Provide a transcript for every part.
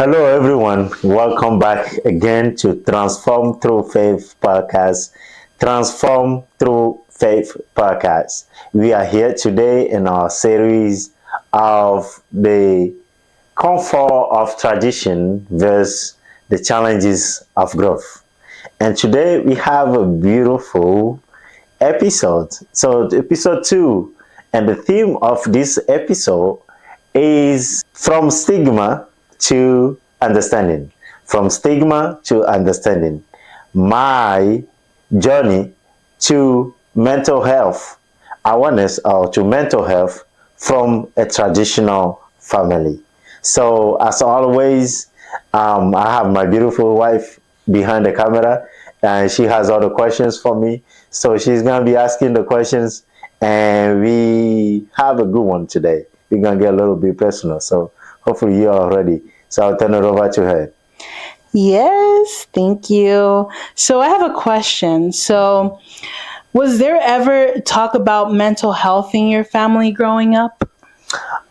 Hello, everyone. Welcome back again to Transform Through Faith podcast. Transform Through Faith podcast. We are here today in our series of the comfort of tradition versus the challenges of growth. And today we have a beautiful episode. So, episode 2, and the theme of this episode is from stigma to understanding. From stigma to understanding. My journey to mental health awareness or to mental health from a traditional family. So, as always, I have my beautiful wife behind the camera, and she has all the questions for me. So, she's going to be asking the questions, and we have a good one today. We're going to get a little bit personal. So, hopefully, you're all ready. So, I'll turn it over to her. Yes, thank you. So I have a question. So, was there ever talk about mental health in your family growing up?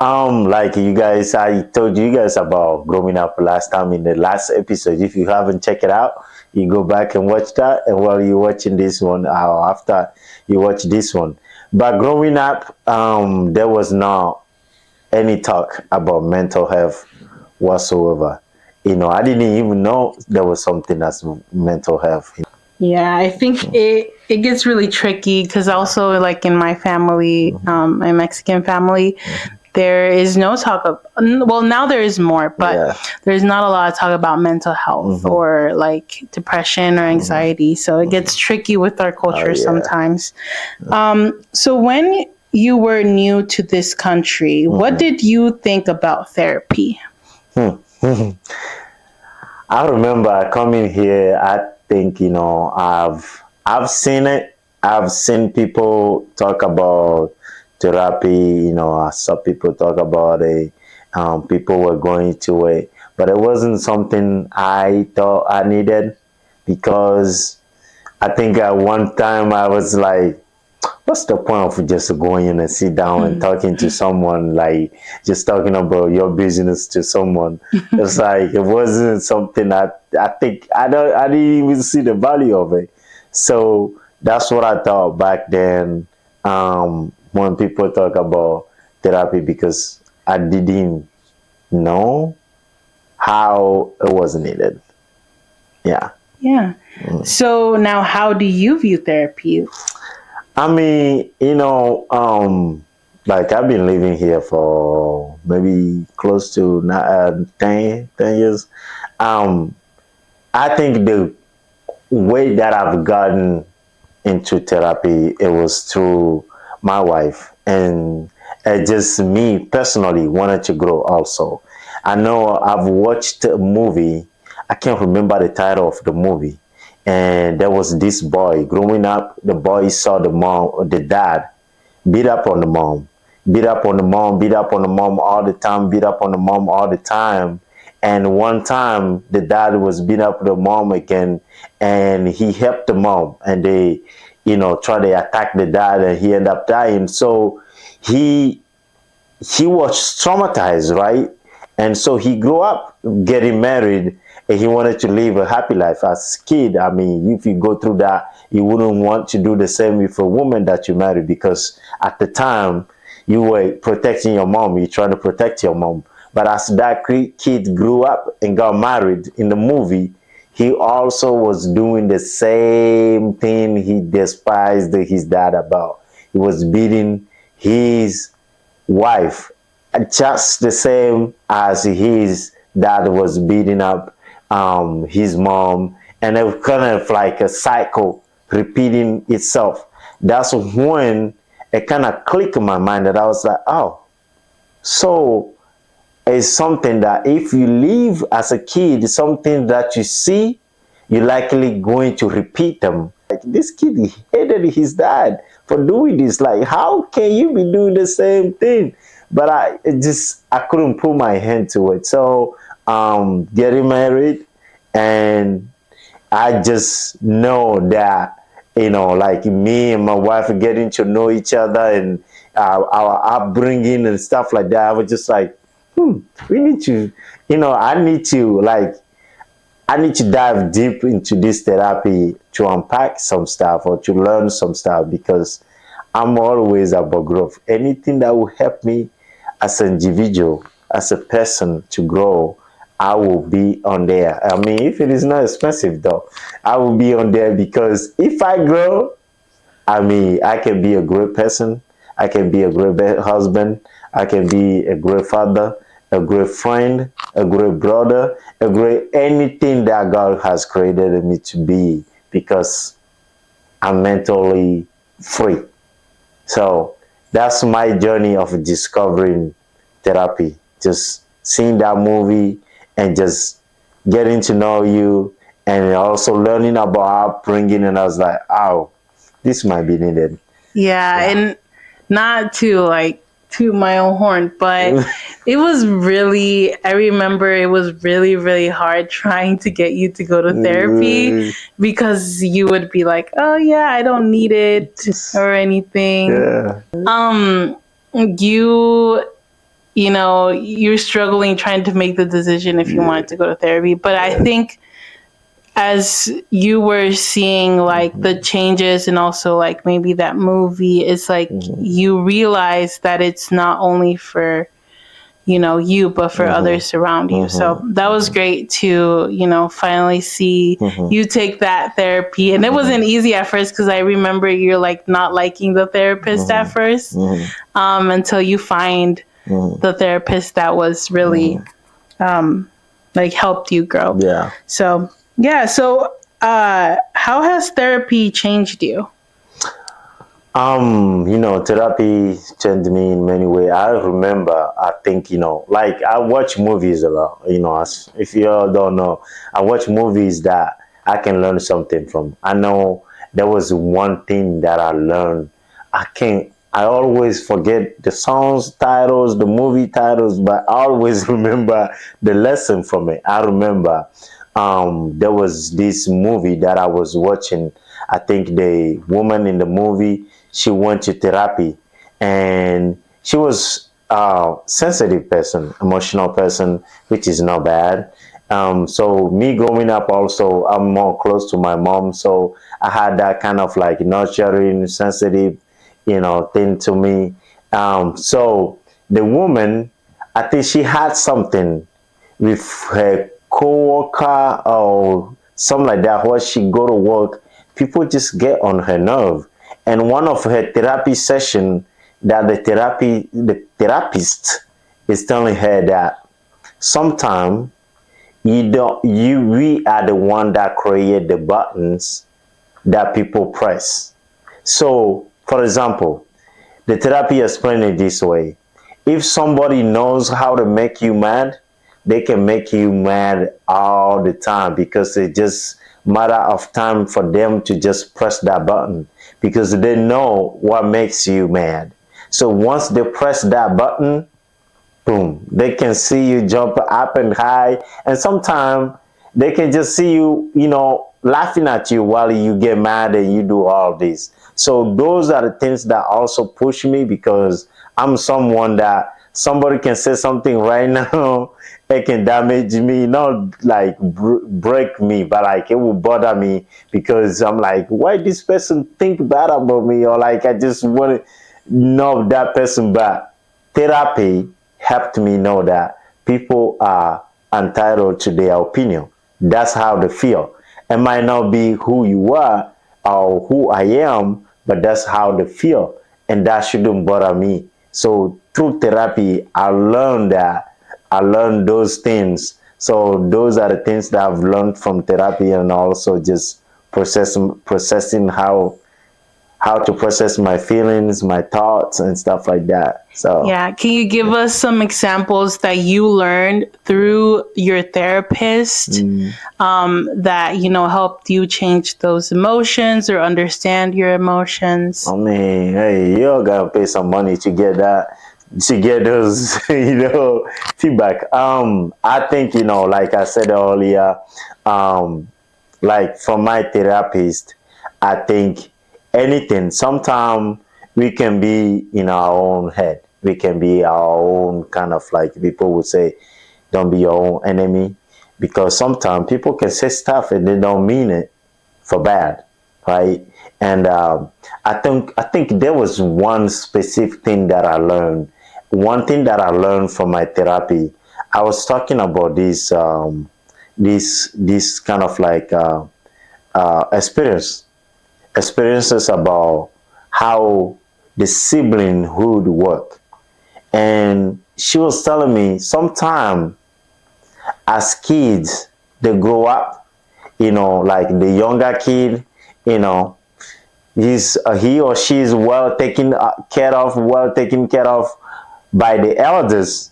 Like you guys, I told you guys about growing up last time in the last episode. If you haven't checked it out, you go back and watch that. And while you're watching this one, or after you watch this one, but growing up, there was not any talk about mental health whatsoever. I didn't even know there was something that's mental health. Yeah, I think it gets really tricky because also like in my family, my Mexican family, there is no talk of well now there is more, but Yeah. there's not a lot of talk about mental health or like depression or anxiety. So it gets tricky with our culture yeah. sometimes. So when you were new to this country, what did you think about therapy? I remember coming here. I think I've seen it. I've seen people talk about therapy. I saw people talk about it. People were going to it, but it wasn't something I thought I needed because I think at one time I was like, what's the point of just going in and sit down and talking to someone, like just talking about your business to someone? It's like it wasn't something I think I didn't even see the value of it. So that's what I thought back then, when people talk about therapy, because I didn't know how it was needed. Yeah. Yeah. So now how do you view therapy? I mean, like I've been living here for maybe close to 10 years. Um, I think the way that I've gotten into therapy, it was through my wife, and just me personally wanted to grow also. I know I've watched a movie. I can't remember the title of the movie, and there was this boy growing up. The boy saw the dad beat up on the mom, beat up on the mom, beat up on the mom all the time, beat up on the mom all the time. And one time the dad was beat up the mom again, and he helped the mom, and they, try to attack the dad, and he ended up dying. So he he was traumatized, right? And so he grew up getting married, and he wanted to live a happy life as a kid. I mean, if you go through that, you wouldn't want to do the same with a woman that you married, because at the time you were protecting your mom, you're trying to protect your mom. But as that kid grew up and got married in the movie, he also was doing the same thing he despised his dad about. He was beating his wife just the same as his dad was beating up his mom, and it was kind of like a cycle repeating itself. That's when it kind of clicked in my mind that I was like, oh, so it's something that if you live as a kid, something that you see, you're likely going to repeat them. Like, this kid, he hated his dad for doing this. Like, how can you be doing the same thing? But I couldn't put my hand to it. So getting married, and I just know that, like me and my wife are getting to know each other, and our upbringing and stuff like that. I was just like, we need to, I need to dive deep into this therapy to unpack some stuff or to learn some stuff, because I'm always about growth. Anything that will help me as an individual, as a person to grow, I will be on there. I mean, if it is not expensive though, I will be on there, because if I grow, I mean, I can be a great person. I can be a great husband. I can be a great father, a great friend, a great brother, a great anything that God has created me to be, because I'm mentally free. So that's my journey of discovering therapy. Just seeing that movie and just getting to know you, and also learning about upbringing. And I was like, oh, this might be needed. Yeah, Yeah. and not to like toot my own horn, but it was really, I remember it was really, really hard trying to get you to go to therapy, because you would be like, oh, yeah, I don't need it or anything. Yeah. Um, you're struggling trying to make the decision if you Yeah. wanted to go to therapy. But I think as you were seeing like the changes and also like maybe that movie, it's like you realize that it's not only for you, but for others around you. So that was great to finally see you take that therapy. And it wasn't easy at first, because I remember you're like not liking the therapist at first, until you find the therapist that was really like helped you grow. Yeah. So yeah. So how has therapy changed you? Therapy changed me in many ways. I remember, I think, like I watch movies a lot, as if you all don't know, I watch movies that I can learn something from. I know there was one thing that I learned. I always forget the songs titles, the movie titles, but I always remember the lesson from it. I remember there was this movie that I was watching. I think the woman in the movie, she went to therapy, and she was a sensitive person, emotional person, which is not bad. So me growing up also, I'm more close to my mom. So I had that kind of like nurturing, sensitive, thing to me. So the woman, I think she had something with her co-worker or something like that, where she go to work, people just get on her nerve. And one of her therapy session, that the therapist is telling her that sometimes we are the one that create the buttons that people press. So for example, the therapy explained it this way: if somebody knows how to make you mad, they can make you mad all the time, because it just matter of time for them to just press that button, because they know what makes you mad. So once they press that button, boom, they can see you jump up and high, and sometimes they can just see you, laughing at you while you get mad and you do all this. So those are the things that also push me, because I'm someone that somebody can say something right now, it can damage me, not like break me, but like it will bother me, because I'm like, why this person think bad about me, or like I just want to know that person. But therapy helped me know that people are entitled to their opinion. That's how they feel. It might not be who you are or who I am, but that's how they feel. And that shouldn't bother me. So through therapy, I learned those things. So those are the things that I've learned from therapy, and also just processing how to process my feelings, my thoughts, and stuff like that. So Yeah. Can you give us some examples that you learned through your therapist, that, helped you change those emotions or understand your emotions? I mean, hey, you all gotta pay some money to get that, to get those, feedback. I think, like I said earlier, um, like from my therapist, I think anything. Sometimes we can be in our own head. We can be our own kind of like people would say, don't be your own enemy, because sometimes people can say stuff and they don't mean it for bad, right? And I think there was one specific thing that I learned. One thing that I learned from my therapy. I was talking about this kind of like experiences about how the siblinghood work, and she was telling me sometime as kids they grow up, like the younger kid, you know he or she is well taken care of by the elders,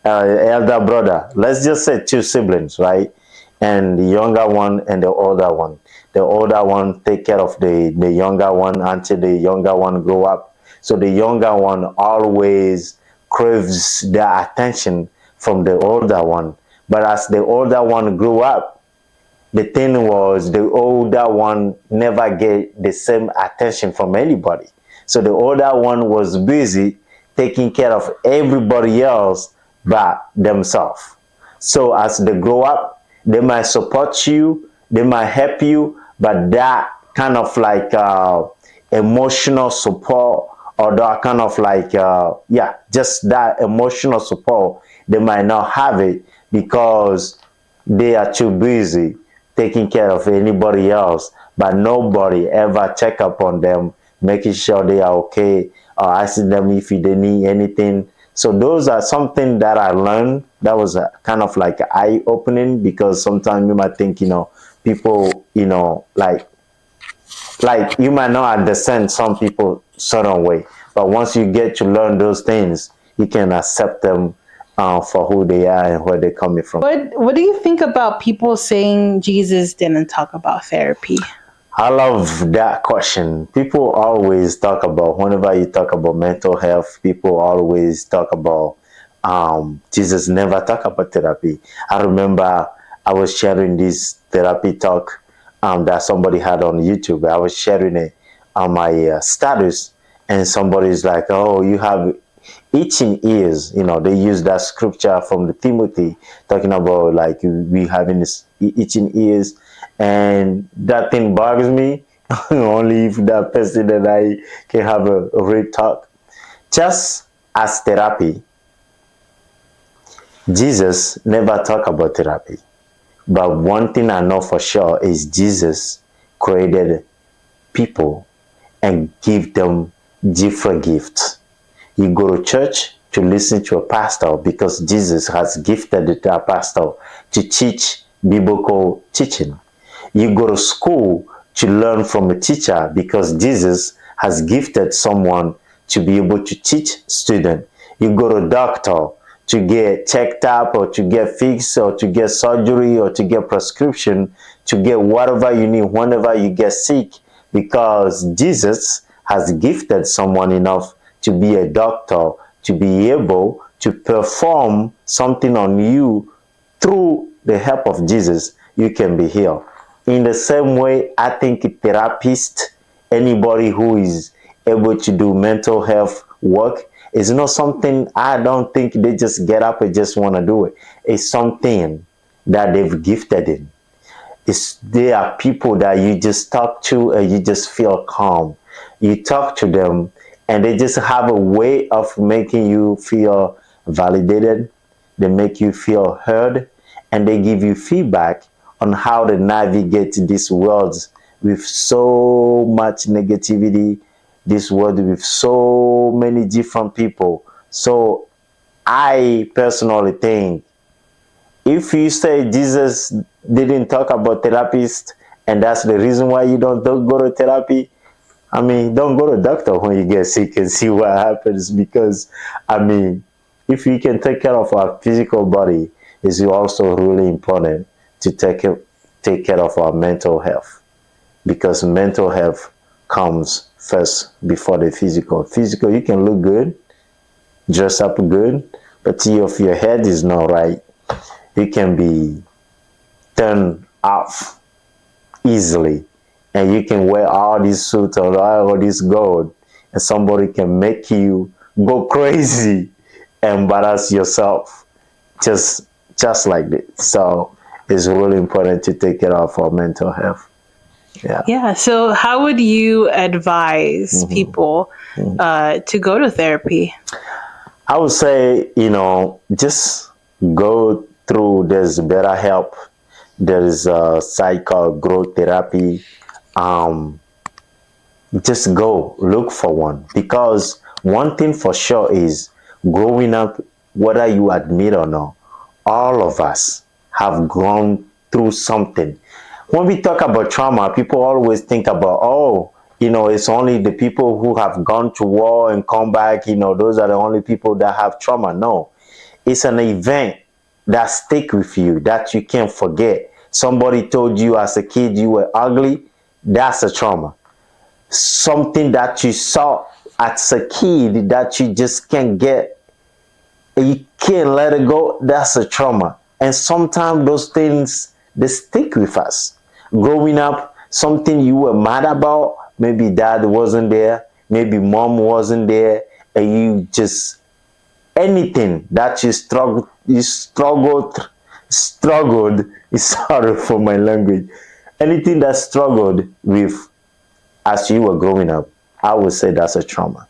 elder brother. Let's just say two siblings, right? And the younger one and the older one. The older one take care of the younger one until the younger one grow up. So the younger one always craves the attention from the older one. But as the older one grew up, the thing was the older one never get the same attention from anybody. So the older one was busy taking care of everybody else but themselves. So as they grow up, they might support you, they might help you, but that kind of like emotional support, or that kind of like just that emotional support, they might not have it because they are too busy taking care of anybody else, but nobody ever check up on them, making sure they are okay, or asking them if they need anything. So those are something that I learned that was kind of like eye opening, because sometimes you might think, people, like you might not understand some people certain way, but once you get to learn those things, you can accept them for who they are and where they're coming from. What do you think about people saying Jesus didn't talk about therapy? I love that question. People always talk about, whenever you talk about mental health, people always talk about Jesus never talk about therapy. I remember I was sharing this therapy talk that somebody had on YouTube. I was sharing it on my status, and somebody's like, "Oh, you have itching ears." They use that scripture from the Timothy talking about like we having this itching ears, and that thing bugs me. Only if that person and I can have a real talk. Just as therapy, Jesus never talk about therapy. But one thing I know for sure is Jesus created people and give them different gifts. You go to church to listen to a pastor because Jesus has gifted that pastor to teach biblical teaching. You go to school to learn from a teacher because Jesus has gifted someone to be able to teach students. You go to doctor to get checked up, or to get fixed, or to get surgery, or to get prescription, to get whatever you need whenever you get sick, because Jesus has gifted someone enough to be a doctor, to be able to perform something on you. Through the help of Jesus, you can be healed. In the same way, I think a therapist, anybody who is able to do mental health work, is not something, I don't think they just get up and just want to do it. It's something that they've gifted in. There are people that you just talk to and you just feel calm. You talk to them and they just have a way of making you feel validated. They make you feel heard, and they give you feedback on how to navigate this world with so much negativity, this world with so many different people. So I personally think, if you say Jesus didn't talk about therapists and that's the reason why you don't go to therapy, I mean, don't go to doctor when you get sick and see what happens, because, I mean, if we can take care of our physical body, it's also really important to take care of our mental health, because mental health comes first before the physical. Physical, you can look good, dress up good, but if your head is not right, you can be turned off easily, and you can wear all these suits or all this gold, and somebody can make you go crazy, embarrass yourself, just just like this. So it's really important to take care of our mental health. Yeah. Yeah. So, how would you advise people to go to therapy? I would say, just go through. There's better help. There is a site called growth therapy. Um, just go look for one, because one thing for sure is, growing up, whether you admit or not, all of us have gone through something. When we talk about trauma, people always think about, oh, it's only the people who have gone to war and come back, those are the only people that have trauma. No, it's an event that stick with you, that you can't forget. Somebody told you as a kid you were ugly, that's a trauma. Something that you saw as a kid that you just can't get, you can't let it go, that's a trauma. And sometimes those things, they stick with us. Growing up, something you were mad about, maybe dad wasn't there, maybe mom wasn't there, and you just, anything that you struggled, sorry for my language, anything that struggled with as you were growing up, I would say that's a trauma.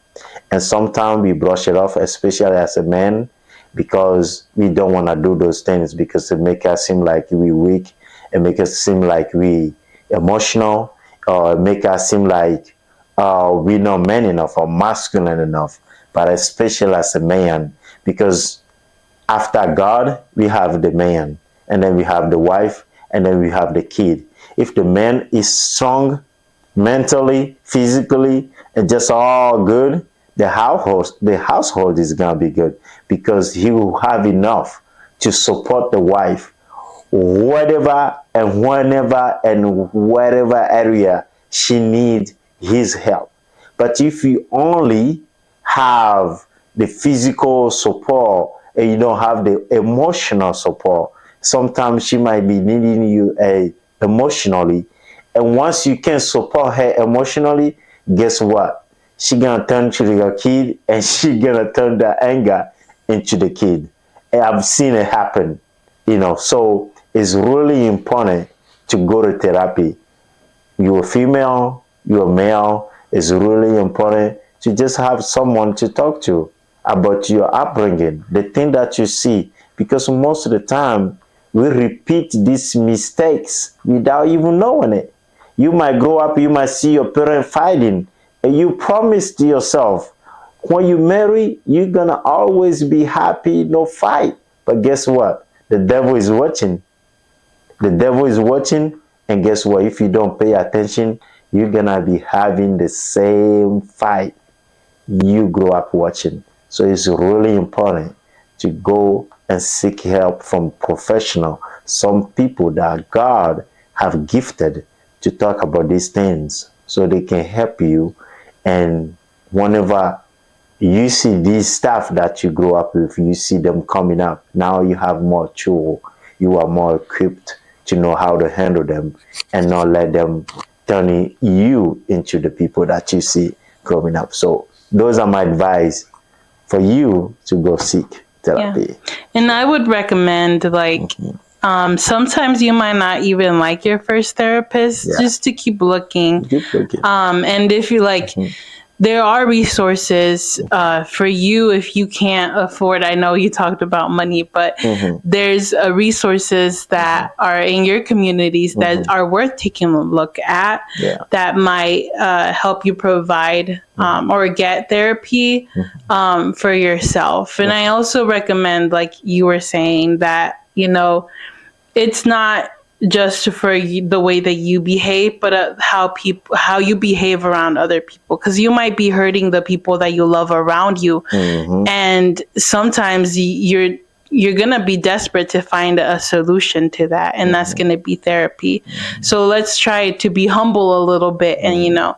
And sometimes we brush it off, especially as a man, because we don't want to do those things, because it make us seem like we weak, it make us seem like we emotional, or make us seem like we're not man enough or masculine enough. But especially as a man, because after God, we have the man, and then we have the wife, and then we have the kid. If the man is strong mentally, physically, and just all good, the household is gonna be good, because he will have enough to support the wife, whatever and whenever and whatever area she needs his help. But if you only have the physical support and you don't have the emotional support, sometimes she might be needing you emotionally. And once you can support her emotionally, guess what? She gonna turn to your kid, and she gonna turn that anger into the kid. And I've seen it happen, So it's really important to go to therapy. You're female, you're male. It's really important to just have someone to talk to about your upbringing, the thing that you see, because most of the time we repeat these mistakes without even knowing it. You might grow up, you might see your parent fighting, and you promise to yourself, when you marry, you're gonna always be happy, no fight. But guess what? The devil is watching. The devil is watching, and guess what? If you don't pay attention, you're gonna be having the same fight you grew up watching. So it's really important to go and seek help from professional, some people that God have gifted to talk about these things, so they can help you. And whenever you see these stuff that you grew up with, you see them coming up, now you have more tool, you are more equipped to know how to handle them, and not let them turn you into the people that you see growing up. So those are my advice for you to go seek therapy. Yeah. And I would recommend, sometimes you might not even like your first therapist, just to keep looking. And if you there are resources for you if you can't afford. I know you talked about money, but there's resources that are in your communities that are worth taking a look at, that might help you provide or get therapy for yourself. And I also recommend, like you were saying, that, it's not just for the way that you behave, but how you behave around other people, because you might be hurting the people that you love around you, and sometimes you're gonna be desperate to find a solution to that, and that's gonna be therapy. So let's try to be humble a little bit, and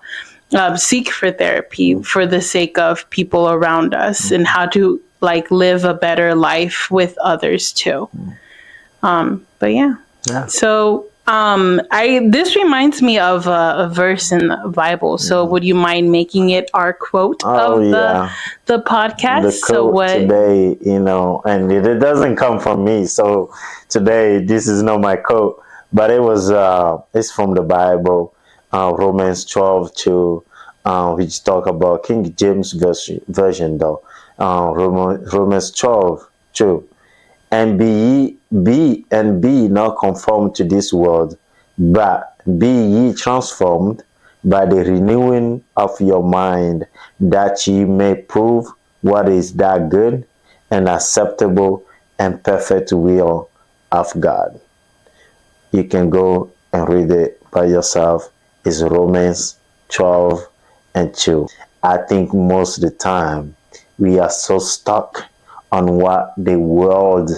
seek for therapy for the sake of people around us, and how to live a better life with others too. But yeah. So I this reminds me of a verse in the Bible. So, would you mind making it our quote Oh of yeah, the podcast? the So, quote what? today, and it doesn't come from me. So today, this is not my quote, but it's from the Bible, Romans 12:2, which talk about King James version though, Romans 12:2. And be not conformed to this world, but be ye transformed by the renewing of your mind, that ye may prove what is that good and acceptable and perfect will of God. You can go and read it by yourself. It's Romans 12:2. I think most of the time we are so stuck on what the world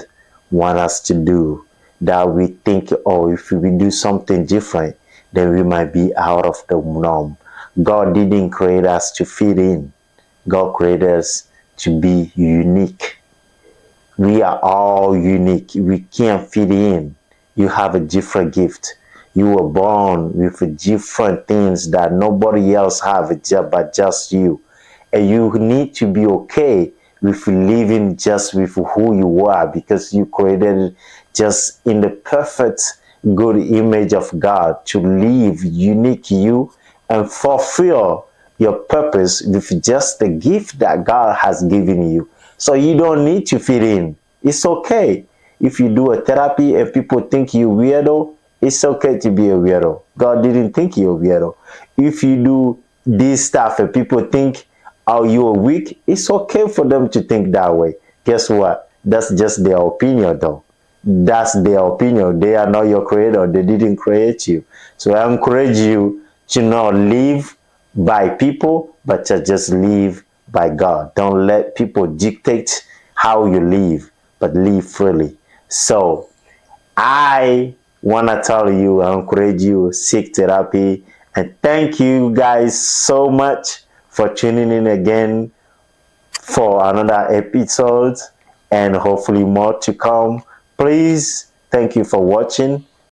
wants us to do that we think, oh, if we do something different, then we might be out of the norm. God didn't create us to fit in. God created us to be unique. We are all unique. We can't fit in. You have a different gift. You were born with different things that nobody else have but just you. And you need to be okay with living just with who you are, because you created just in the perfect good image of God to live unique you and fulfill your purpose with just the gift that God has given you. So you don't need to fit in. It's okay. If you do a therapy and people think you weirdo, it's okay to be a weirdo. God didn't think you a weirdo. If you do this stuff and people think, oh, you're weak, it's okay for them to think that way. Guess what? That's just their opinion though. That's their opinion. They are not your creator. They didn't create you. So I encourage you to not live by people, but to just live by God. Don't let people dictate how you live, but live freely. So I want to tell you, I encourage you, seek therapy. And thank you guys so much for tuning in again for another episode and hopefully more to come. Please, thank you for watching.